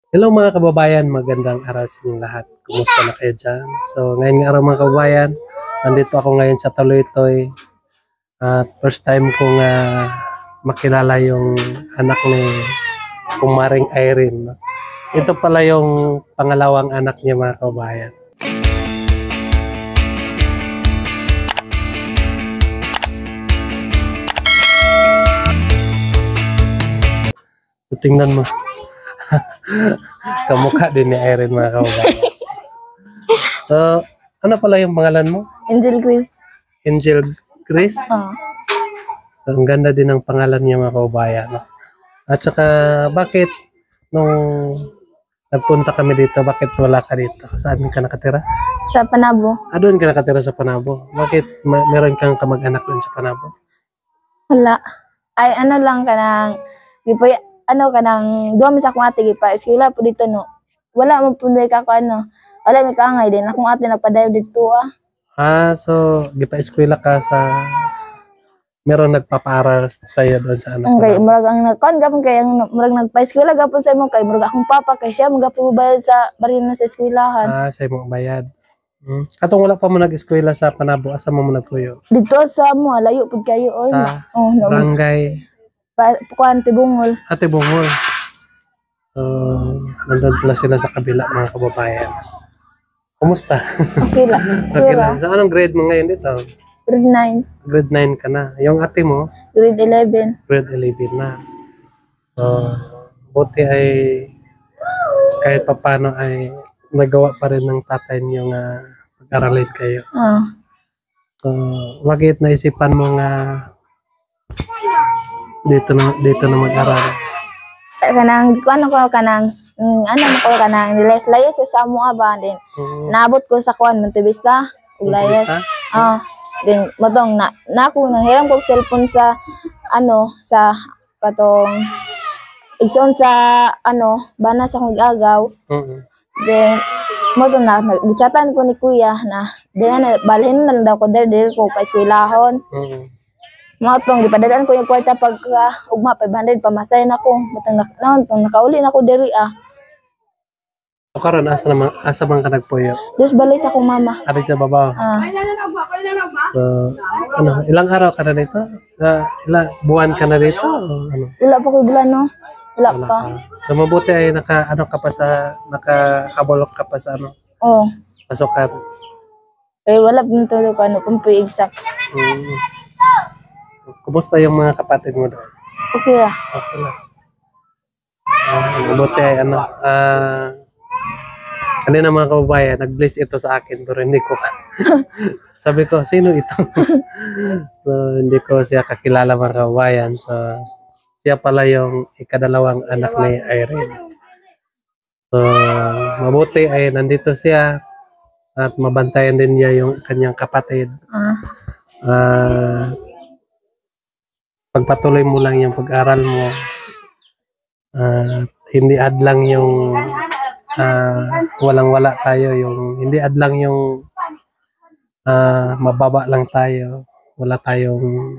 Hello mga kababayan, magandang araw sa inyong lahat. Kumusta na kayo dyan? So ngayong araw mga kababayan, nandito ako ngayon sa Taloytoy. At first time kong makilala yung anak ni Kumaring Irene. No? Ito pala yung pangalawang anak niya mga kababayan. So tingnan mo. Kamukha din ni Irene mga kababayan. So, ano pala yung pangalan mo? Angel Grace. Angel Grace? Oh. So, ang ganda din ng pangalan niya mga kababayan. No? At saka, bakit nung nagpunta kami dito, bakit wala ka dito? Saan ka nakatira? Sa Panabo. Doon ka nakatira sa Panabo. Bakit meron kang kamag-anak doon sa Panabo? Wala. Ay, ano lang ka nang, ano ka nang, duwa mi sa akong ate, gipa, eskwela po dito, no. Wala mo po ka ako, ano. Wala may kaangay din. Akong ate nagpadayo dito, So, gipa-eskwela ka sa... Meron nagpapaaral sa'yo doon sa anak Okay, mo? murag ang nagkon gapon kay ang murag nagpa-eskwela gapon sa imo kay murag akong papa kay siya magapo bayad sa baril na sa eskwelahan. Sa'yo mo bayad. Katong wala pa mo nag-eskwela sa Panabo, asa mo nagpuyo? Dito sa mo, layo pud kayo oy. Sa Oh, no. Barangay Kuan Tibungol. Ate Bungol. So, nandun pala sila sa kabila mga kababayan. Kumusta? Okay lang. Okay lang. So, anong grade mo ngayon dito? Grade 9, Grade 9 ka na. Yung ate mo, grade 11. grade 11 na. So, buti ay kahit papano ay nagawa pa rin ng tatay niyo nga pag-aralin kayo. Ah. So, bakit naisipan mo nga dito na mag-aral? Kanang ano ko kanang ano ko kanang nilayas-layas sa mo ba din. Naabot ko sa kuan Montevista, layas. Din matong na ako nang hiram ko cellphone sa ano sa katong igsoon sa ano bana sa kong agaw. Then mo na gichatan ko ni kuya na din na balhin na lang daw ko der ko pa eskwelahon. Mga tong gipadadaan ko yung kwarta pagka ugma 500 pamasahe na ko matang naon pang nakauli na ko diri So karon asa man ka nagpuyo? Dos balay sa akong mama. Ari sa babaw. So ilang araw ka na dito? Ilang buwan ka na dito? O ano? Wala pa ko bulan no. Wala Wala pa. So mabuti ay nakahabol ka pa sa ano? Oh. Pasukan. Eh wala pa tulo ko ano kung exact. Kumusta yung mga kapatid mo doon? Okay ah. Okay lang. Mabuti ay kanina mga kababayan, nag-bless ito sa akin pero hindi ko sabi ko, sino ito? So, hindi ko siya kakilala mga kababayan. So, siya pala yung ikadalawang anak ni Irene. So, mabuti ay nandito siya at mabantayan din niya yung kanyang kapatid. Pagpatuloy mo lang yung pag-aral mo. Hindi adlang yung walang-wala tayo, yung hindi adlang yung mababa lang tayo, wala tayong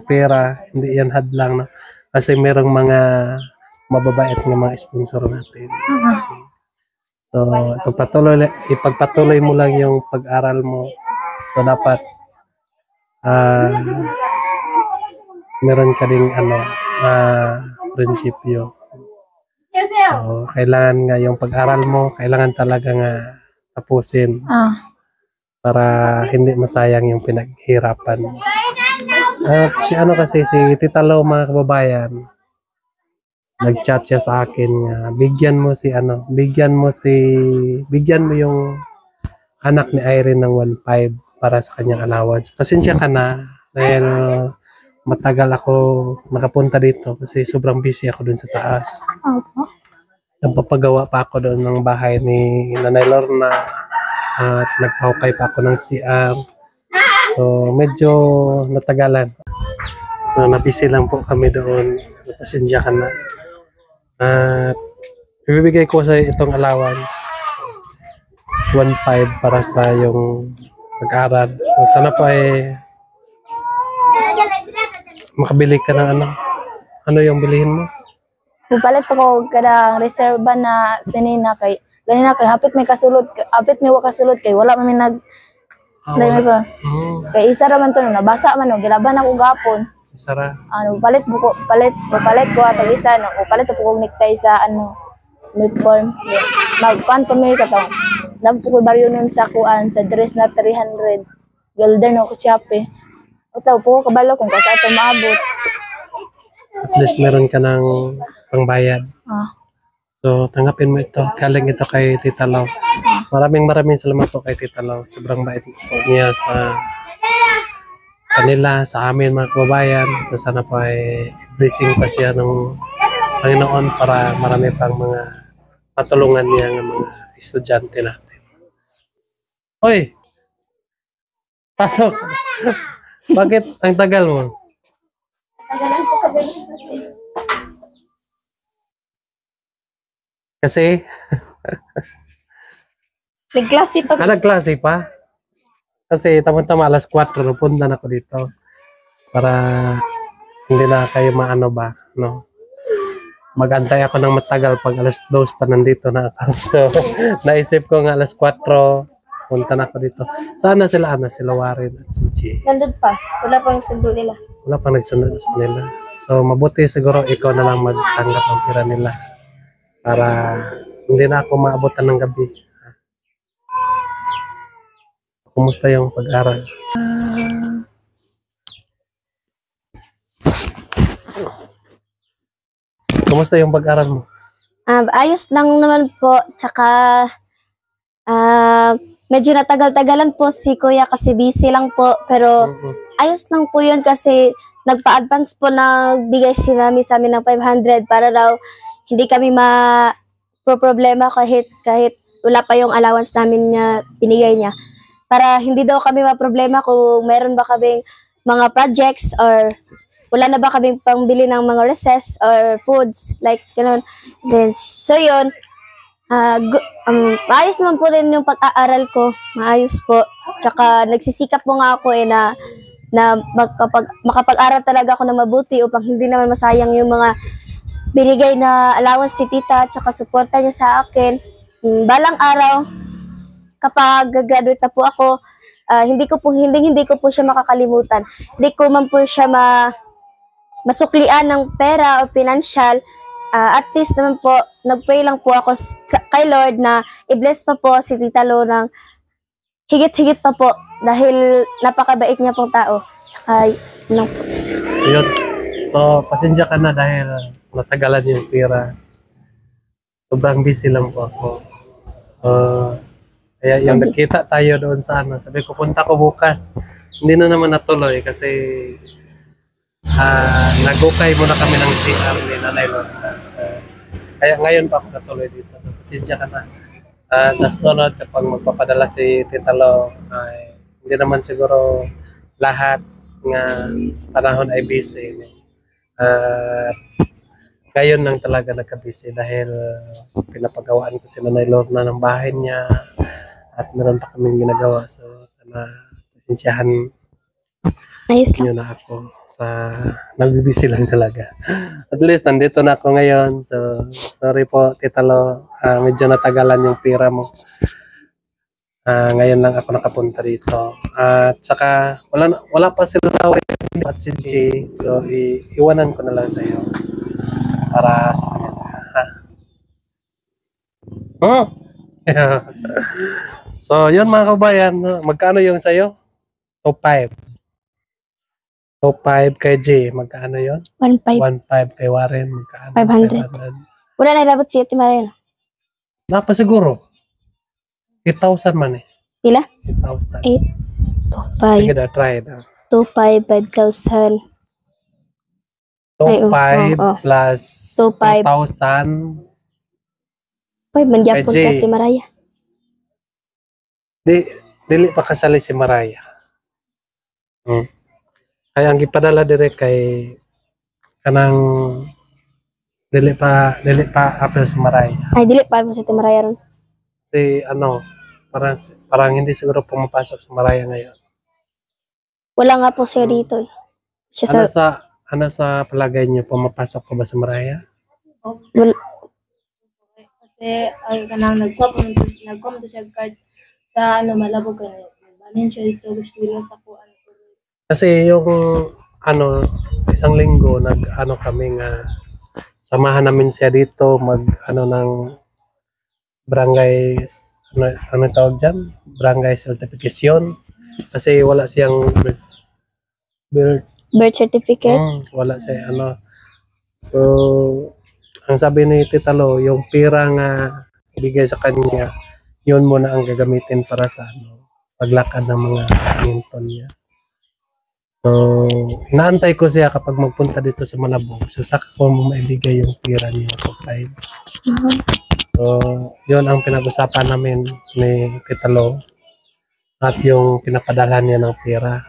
pera, hindi yan hadlang no? Kasi merong mga mababait ng mga sponsor natin. So ipagpatuloy mo lang yung pag-aral mo. So dapat meron ka ding prinsipyo. So, kailangan nga yung pag-aral mo, kailangan talaga nga tapusin para hindi masayang yung pinaghirapan mo. At si Tita Lo mga kababayan, nag-chat siya sa akin nga, bigyan mo yung anak ni Irene ng 1.5 para sa kanyang allowance. Pasensya ka na dahil matagal ako nakapunta dito kasi sobrang busy ako dun sa taas. Nagpapagawa pa ako doon ng bahay ni Nanay Lorna at nagpahukay pa ako ng CR. So medyo natagalan. So nabisi lang po kami doon. So, pasensya ka na. At ibibigay ko sa itong allowance 1.5 para sa yung pag-aral. So, sana po ay makabili ka ng ano yung bilihin mo? Mupalit ako kadang reserva na sinina kay ganina kay hapit may wakasulod kay wala man may nag dahil Wala. pa. Kay isa ra man to no, nabasa man no, gilaban ako gapon. Sara. Ano, palit ko atong isa no, palit po kong necktie sa ano, uniform. Yes. Magkuan pa may katong. Nagpo ko baryo nun sa kuan sa dress na 300. Golden ako Shopee. Utaw po kabalo kung kasa ito maabot. At least meron ka ng pangbayad. Ah, So, tanggapin mo ito. Galing ito kay Tita Lau. Maraming salamat po kay Tita Lau. Sobrang bait po niya sa kanila, sa amin mga kababayan. So, sana po ay blessing pa siya ng Panginoon para marami pang mga matulungan niya ng mga estudyante natin. Hoy! Pasok! Bakit ang tagal mo? Kasi, nagklase pa. nagklase pa. Kasi tama-tama alas 4 punta na ako dito. Para hindi na kayo maano ba, no? Magantay ako ng matagal pag alas 2 pa nandito na ako. So, naisip ko nga alas 4 punta na ako dito. Sana sila sila Warren at si Jay. Nandun pa. Wala pang sundo nila. Wala pang nagsunod sa nila. So, mabuti siguro ikaw na lang magtanggap ng pira nila. Para hindi na ako maabutan ng gabi. Kumusta yung pag-aral? Kumusta yung pag-aral mo? Ayos lang naman po. Tsaka, medyo natagal-tagalan po si Kuya kasi busy lang po. Pero, ayos lang po yun kasi nagpa-advance po nagbigay si Mami sa amin ng 500 para daw hindi kami problema kahit wala pa yung allowance namin niya binigay niya. Para hindi daw kami ma-problema kung meron ba kaming mga projects or wala na ba kaming pangbili ng mga recess or foods, like gano'n. Then, so yun, maayos naman po rin yung pag-aaral ko, maayos po. Tsaka nagsisikap po nga ako na makapag-aral talaga ako na mabuti upang hindi naman masayang yung mga binigay na allowance ni tita tsaka suporta niya sa akin. Balang araw, kapag graduate na po ako, hindi ko po siya makakalimutan. Hindi ko man po siya masuklian ng pera o financial. At least naman po, nag-pray lang po ako kay Lord na i-bless pa po si Tita Lo ng higit-higit pa po dahil napakabait niya pong tao. Tsaka, yun po. Yun. So, pasensya ka na dahil natagalan yung pira. Sobrang busy lang po ako. Kaya yung nakita tayo doon sa sabi ko, punta ko bukas. Hindi na naman natuloy kasi nagukay muna kami ng CR ni Nanay Lorna. Kaya ngayon pa ako natuloy dito. So, pasensya ka na. Sa sunod, kapag magpapadala si Tita Lo, hindi naman siguro lahat nga panahon ay busy. Ngayon lang talaga nagka-busy dahil pinapagawaan ko si Nanay Lorna ng bahay niya at meron pa kaming ginagawa. So, sana pasensyahan niyo na ako sa nag-busy lang talaga. At least nandito na ako ngayon. So, sorry po Tita Lo, medyo natagalan yung pira mo. Ngayon lang ako nakapunta dito. At saka wala pa sila at si Jay. So, iwanan ko na lang sa iyo para sa kanila. So, yun mga kabayan. Magkano yung sa'yo? Top 5. Top 5 kay Jay. Magkano yun? 1.5. 1.5 kay Warren. Magkano? 500. Wala na ilabot si Ate Mariana. Napa siguro. 8,000 man eh. Pila? 8,000. 8. Sige na, try na. 2.5, 5,000. Top Ay, 5 plus 2,500. 2,000. 5 man gyapon Kay kay Jay. Ate Maraya. Dili pa kasali si Maraya. Kaya ang gipadala dire kay kanang dili pa apel si Maraya. Ay, dili pa mo si Ate Maraya ron. Si parang hindi siguro pumapasok si Maraya ngayon. Wala nga po siya dito eh. Siya sa, Ano sa palagay niyo, pumapasok pa ba si Maraya? Wal- Kasi ay kanang nagkom to siya card sa ano malabog kani. Banin siya dito gusto nila sa kuan. Kasi yung ano, isang linggo nag-ano kami nga samahan namin siya dito mag ano ng barangay ano tawag dyan? Barangay certification. Kasi wala siyang birth, Birth certificate. wala siya ano. So, ang sabi ni Tita Lo, yung pira nga ibigay sa kanya, yun muna ang gagamitin para sa ano, paglakad ng mga minton niya. So, inaantay ko siya kapag magpunta dito sa Malabog. So, saka ko maibigay yung pira niya ko 5. So, yun ang pinag-usapan namin ni Tita Lo at yung pinapadala niya ng pera.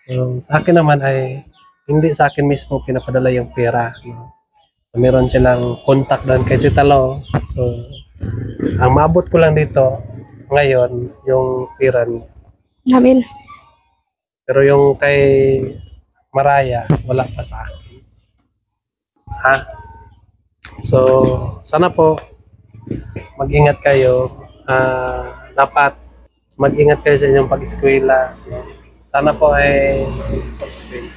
So, sa akin naman ay hindi sa akin mismo pinapadala yung pera. No? So, meron silang contact doon kay Tita Lo. So, ang maabot ko lang dito ngayon yung pera niya. Namin. Pero yung kay Maraya, wala pa sa akin. Ha? So, sana po mag-ingat kayo. Dapat mag-ingat kayo sa inyong pag-eskwela. No? Sana po ay pag-eskwela.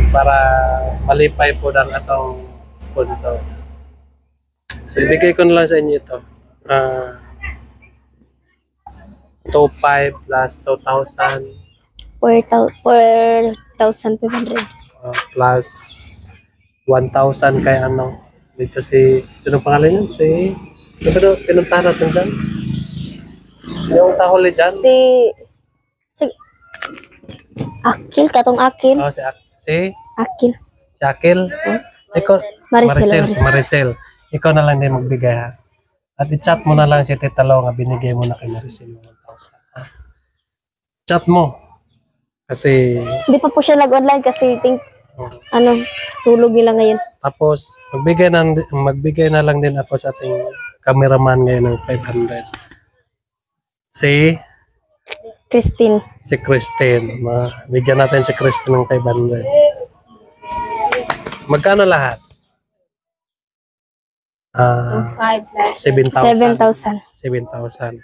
Para malipay po ng atong sponsor. So, ibigay ko na lang sa inyo ito. 2,500 plus 2,000 4,500. plus 1,000 kay ano. Dito si, sino pangalan yun? Si, pero pinuntahan natin dyan. Yung sa huli dyan. Si Akil, katong Akil. Oh, si Akil. Akil. Ikaw, Maricel. Maricel. Ikaw na lang din magbigay ha. At i-chat mo na lang si Tita Lo nga binigay mo na kay Maricel yung 1,000. Ha? Chat mo. Kasi, Hindi pa po siya nag-online kasi tulog nila ngayon. tapos, magbigay na lang din ako sa ating cameraman ngayon ng 500. Si Christine. Bigyan natin si Christine ng 500. Magkano lahat? 5 plus 7,000. 7,000. 7,000.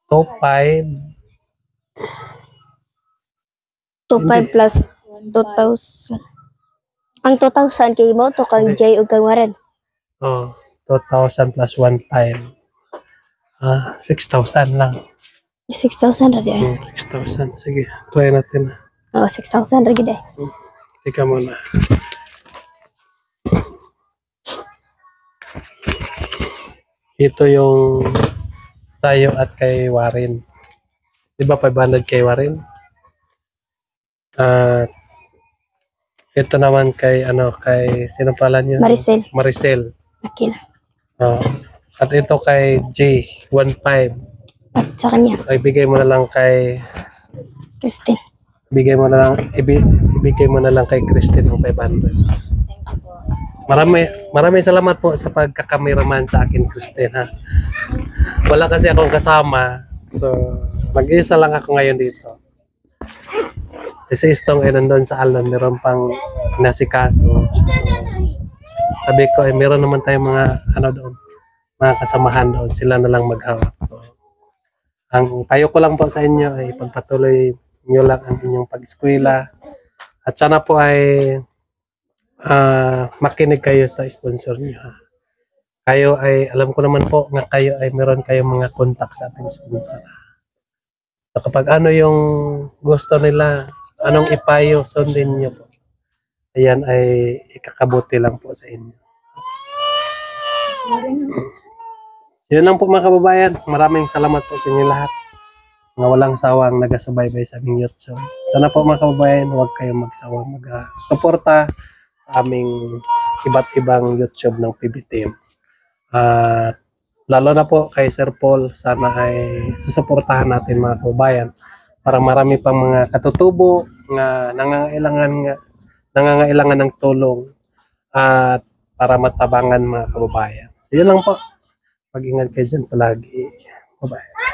Top 5. 2,500 plus 2,000. Ang 2,000 kay mo to kang Jay ug kang Warren. Oh, 2,000 plus 1,500. 6,000 lang. 6,000 ra di ay. 6,000. Sige, try natin. Oh, 6,000 ra gid ay. Tika muna. Ito yung sayo at kay Warren. Di ba 500 kay Warren? At ito naman kay sino pala niyo? Maricel. Akil. At ito kay J, 1,500. At sa kanya, Ay, bigay mo na lang kay Christine. ibigay mo na lang kay Christine ng 500. Maraming salamat po sa pagkakameraman sa akin, Christine, ha. Wala kasi akong kasama. So, mag-isa lang ako ngayon dito. Si Istong ay nandun sa Alon, meron pang nasikaso. So, sabi ko ay meron naman tayong mga kasamahan doon. Sila na lang maghawak. So, ang payo ko lang po sa inyo ay pagpatuloy nyo lang ang inyong pag-eskwela. At sana po ay makinig kayo sa sponsor nyo. Ha? Kayo ay, alam ko naman po nga kayo ay meron kayong mga contact sa ating sponsor. So kapag ano yung gusto nila, anong ipayo, sundin nyo po. Ayan ay ikakabuti lang po sa inyo. Yun lang po mga kababayan. Maraming salamat po sa inyo lahat. Nga walang sawang nagasubaybay sa aming YouTube. Sana po mga kababayan, huwag kayong magsawang mag-suporta sa aming iba't ibang YouTube ng PB Team. At lalo na po kay Sir Paul, sana ay susuportahan natin mga kababayan para marami pang mga katutubo nga nangangailangan ng tulong at para matabangan mga kababayan. So yun lang po. Mag-ingat kayo dyan palagi. Bye-bye.